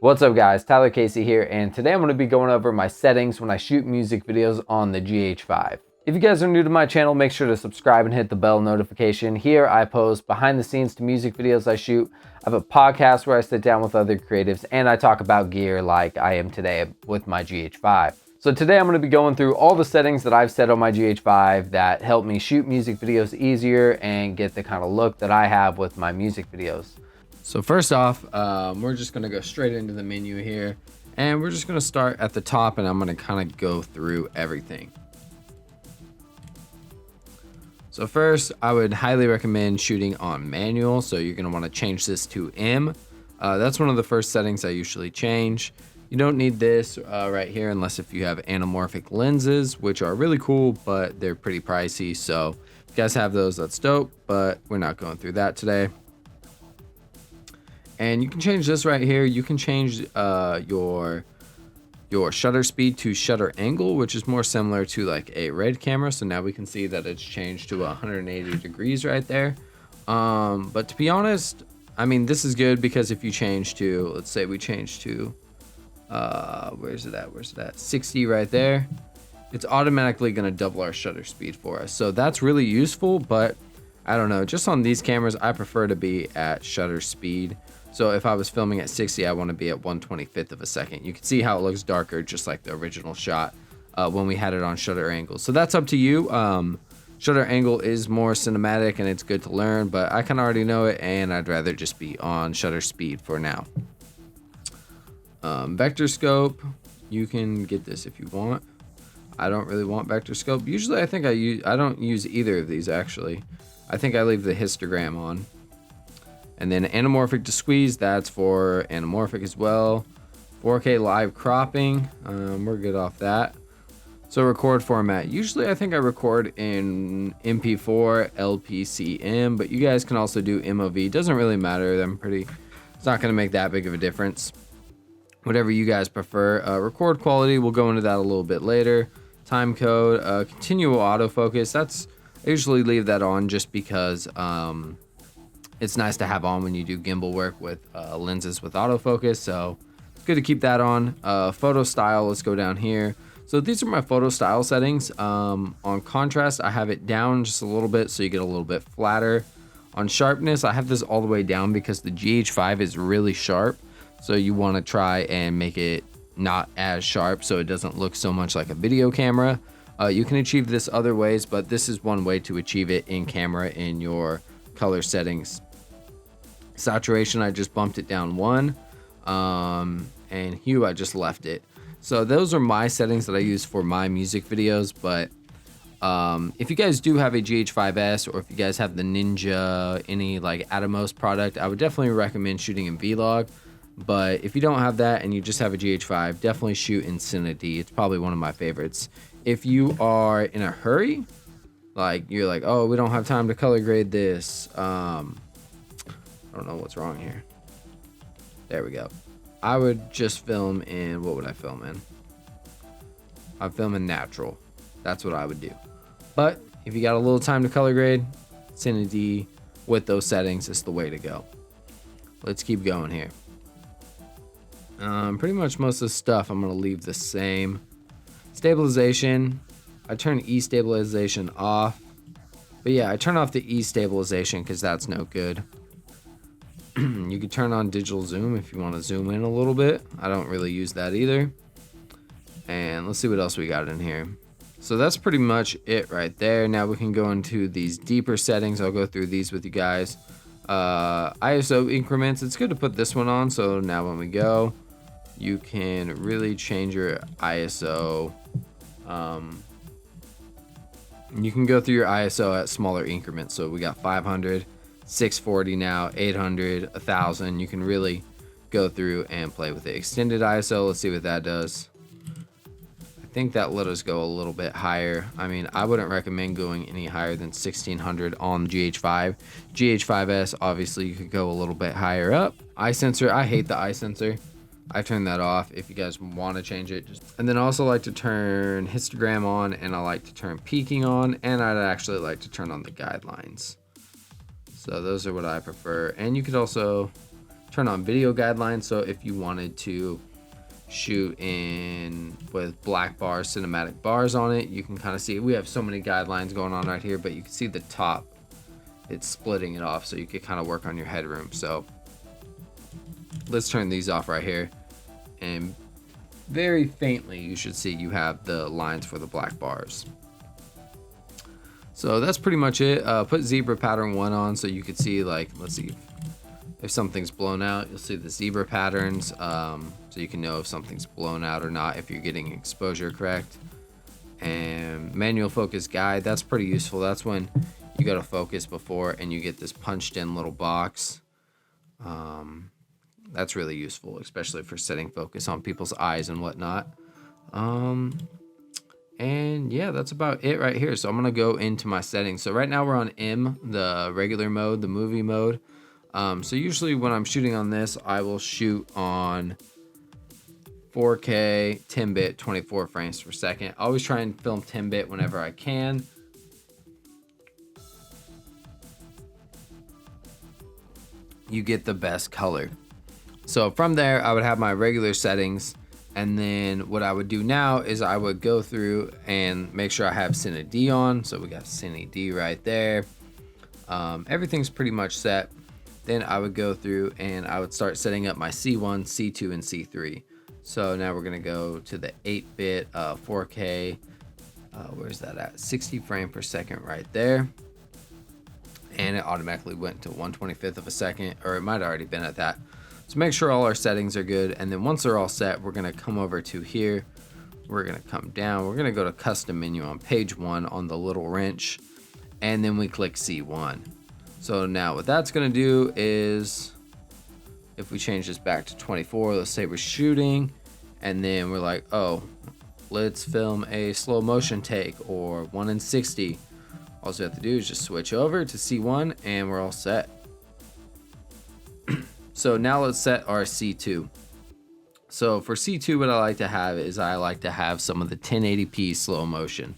What's up guys, Tyler Casey here, and today I'm going to be going over my settings when I shoot music videos on the GH5. If you guys are new to my channel, make sure to subscribe and hit the bell notification. Here I post behind the scenes to music videos I shoot. I have a podcast where I sit down with other creatives and I talk about gear like I am today with my GH5. So today I'm going to be going through all the settings that I've set on my GH5 that help me shoot music videos easier and get the kind of look that I have with my music videos. So first off, we're just gonna go straight into the menu here, and we're just gonna start at the top, and I'm gonna kind of go through everything. So first, I would highly recommend shooting on manual. So you're gonna wanna change this to M. That's one of the first settings I usually change. You don't need this right here unless if you have anamorphic lenses, which are really cool, but they're pretty pricey. So if you guys have those, that's dope, but we're not going through that today. And you can change this right here. You can change your shutter speed to shutter angle, which is more similar to like a RED camera. So now we can see that it's changed to 180 degrees right there. But to be honest, I mean, this is good because if you change to, let's say we change to, where's it at? 60 right there. It's automatically gonna double our shutter speed for us. So that's really useful, but I don't know, just on these cameras, I prefer to be at shutter speed. So if I was filming at 60, I want to be at 1/25th of a second. You can see how it looks darker, just like the original shot when we had it on shutter angle. So that's up to you. Shutter angle is more cinematic and it's good to learn, but I kind of already know it and I'd rather just be on shutter speed for now. Vector scope, you can get this if you want. I don't really want vector scope. Usually I don't use either of these actually. I think I leave the histogram on. And then anamorphic to squeeze, that's for anamorphic as well. 4K live cropping, we're good off that. So record format, usually I think I record in MP4, LPCM, but you guys can also do MOV. Doesn't really matter, it's not gonna make that big of a difference. Whatever you guys prefer. Record quality, we'll go into that a little bit later. Time code, continual autofocus, I usually leave that on just because it's nice to have on when you do gimbal work with lenses with autofocus, so it's good to keep that on. Photo style, let's go down here. So these are my photo style settings. On contrast, I have it down just a little bit so you get a little bit flatter. On sharpness, I have this all the way down because the GH5 is really sharp, so you want to try and make it not as sharp so it doesn't look so much like a video camera. You can achieve this other ways, but this is one way to achieve it in camera in your color settings. Saturation, I just bumped it down 1, and hue, I just left it. So those are my settings that I use for my music videos, but if you guys do have a GH5s or if you guys have the Ninja, any like Atomos product, I would definitely recommend shooting in Vlog. But if you don't have that and you just have a GH5, definitely shoot in Cinelike-D. It's probably one of my favorites. If you are in a hurry, like you're like, oh, we don't have time to color grade this, I don't know what's wrong here. There we go. I would just film in, what would I film in? I'd film in natural. That's what I would do. But if you got a little time to color grade, Cinelike-D with those settings is the way to go. Let's keep going here. Pretty much most of the stuff I'm gonna leave the same. Stabilization, I turn E stabilization off. But yeah, I turn off the E stabilization because that's no good. You can turn on digital zoom if you want to zoom in a little bit. I don't really use that either. And let's see what else we got in here. So that's pretty much it right there. Now we can go into these deeper settings. I'll go through these with you guys. ISO increments, it's good to put this one on. So now when we go, you can really change your ISO. You can go through your ISO at smaller increments. So we got 500. 640 now, 800, 1000. You can really go through and play with it. Extended ISO, let's see what that does. I think that let us go a little bit higher. I mean, I wouldn't recommend going any higher than 1600 on the GH5. GH5s, obviously you could go a little bit higher up. Eye sensor, I hate the eye sensor. I turn that off if you guys want to change it. And then I also like to turn histogram on, and I like to turn peaking on, and I'd actually like to turn on the guidelines. So those are what I prefer. And you could also turn on video guidelines. So if you wanted to shoot in with black bars, cinematic bars on it, you can kind of see we have so many guidelines going on right here, but you can see the top, it's splitting it off, so you could kind of work on your headroom. So let's turn these off right here, and very faintly you should see you have the lines for the black bars. So that's pretty much it. Put zebra pattern 1 on so you could see, like, let's see if something's blown out, you'll see the zebra patterns, so you can know if something's blown out or not, if you're getting exposure correct. And manual focus guide, that's pretty useful. That's when you go to focus before and you get this punched in little box. That's really useful, especially for setting focus on people's eyes and whatnot. And yeah, that's about it right here. So I'm gonna go into my settings. So right now we're on M, the regular mode, the movie mode. So usually when I'm shooting on this, I will shoot on 4K 10-bit 24 frames per second. I always try and film 10-bit whenever I can. You get the best color. So from there, I would have my regular settings, and then what I would do now is I would go through and make sure I have Cinelike-D on. So we got Cinelike-D right there. Everything's pretty much set. Then I would go through and I would start setting up my C1, C2, and C3. So now we're gonna go to the 8-bit 4K, where's that at? 60 frame per second right there. And it automatically went to 1/25 of a second, or it might have already been at that. So make sure all our settings are good. And then once they're all set, we're gonna come over to here. We're gonna come down, we're gonna go to custom menu on page 1 on the little wrench, and then we click C1. So now what that's gonna do is, if we change this back to 24, let's say we're shooting, and then we're like, oh, let's film a slow motion take, or 1 in 60. All we have to do is just switch over to C1 and we're all set. So now let's set our C2. So for C2, what I like to have is I like to have some of the 1080p slow motion.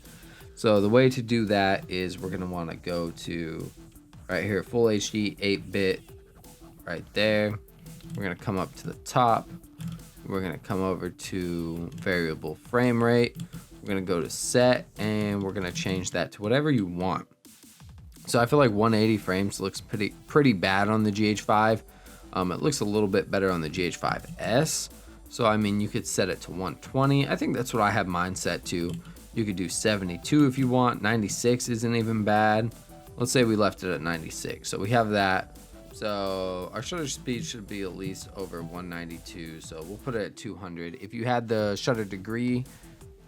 So the way to do that is we're gonna wanna go to right here, full HD 8-bit right there. We're gonna come up to the top. We're gonna come over to variable frame rate. We're gonna go to set, and we're gonna change that to whatever you want. So I feel like 180 frames looks pretty bad on the GH5. It looks a little bit better on the GH5s. So I mean, you could set it to 120. I think that's what I have mine set to. You could do 72 if you want. 96 isn't even bad. Let's say we left it at 96. So we have that. So our shutter speed should be at least over 192. So we'll put it at 200. If you had the shutter degree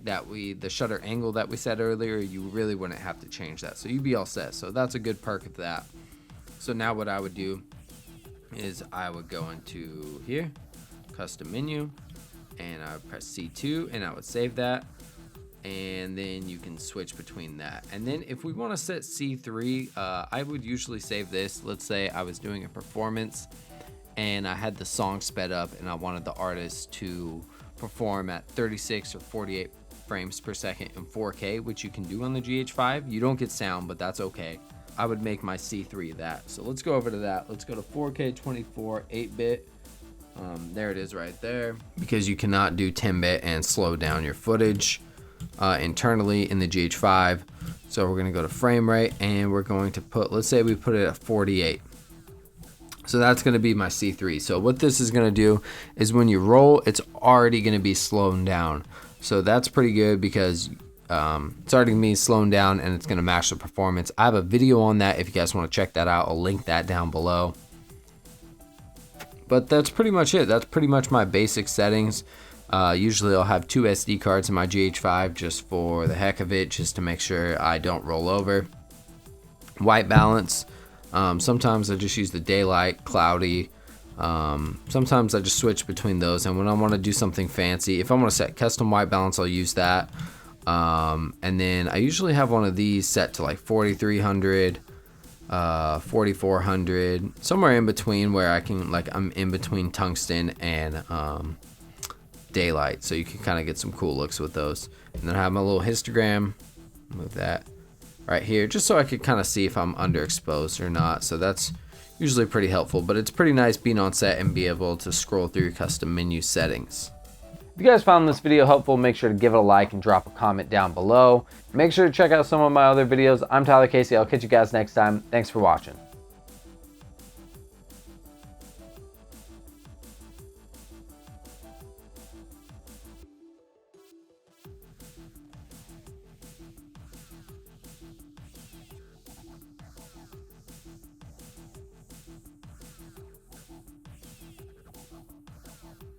the shutter angle that we said earlier, you really wouldn't have to change that. So you'd be all set. So that's a good perk of that. So now what I would do is I would go into here, custom menu, and I would press C2 and I would save that. And then you can switch between that. And then if we want to set C3, I would usually save this. Let's say I was doing a performance and I had the song sped up and I wanted the artist to perform at 36 or 48 frames per second in 4K, which you can do on the GH5. You don't get sound, but that's okay. I would make my C3 that. So let's go over to that. Let's go to 4K 24 8-bit. There it is right there, because you cannot do 10-bit and slow down your footage internally in the GH5. So we're gonna go to frame rate and we're going to put, let's say we put it at 48. So that's gonna be my C3. So what this is gonna do is when you roll, it's already gonna be slowed down. So that's pretty good because it's already gonna be slowed down and it's gonna match the performance. I have a video on that if you guys wanna check that out. I'll link that down below. But that's pretty much it. That's pretty much my basic settings. Usually I'll have 2 SD cards in my GH5 just for the heck of it, just to make sure I don't roll over. White balance. Sometimes I just use the daylight, cloudy. Sometimes I just switch between those. And when I want to do something fancy, if I want to set custom white balance, I'll use that. And then I usually have one of these set to like 4300, 4400, somewhere in between, where I can, like, I'm in between tungsten and daylight, so you can kind of get some cool looks with those. And then I have my little histogram, move that right here, just so I could kind of see if I'm underexposed or not. So that's usually pretty helpful, but it's pretty nice being on set and be able to scroll through your custom menu settings. If you guys found this video helpful, make sure to give it a like and drop a comment down below. Make sure to check out some of my other videos. I'm Tyler Casey. I'll catch you guys next time. Thanks for watching.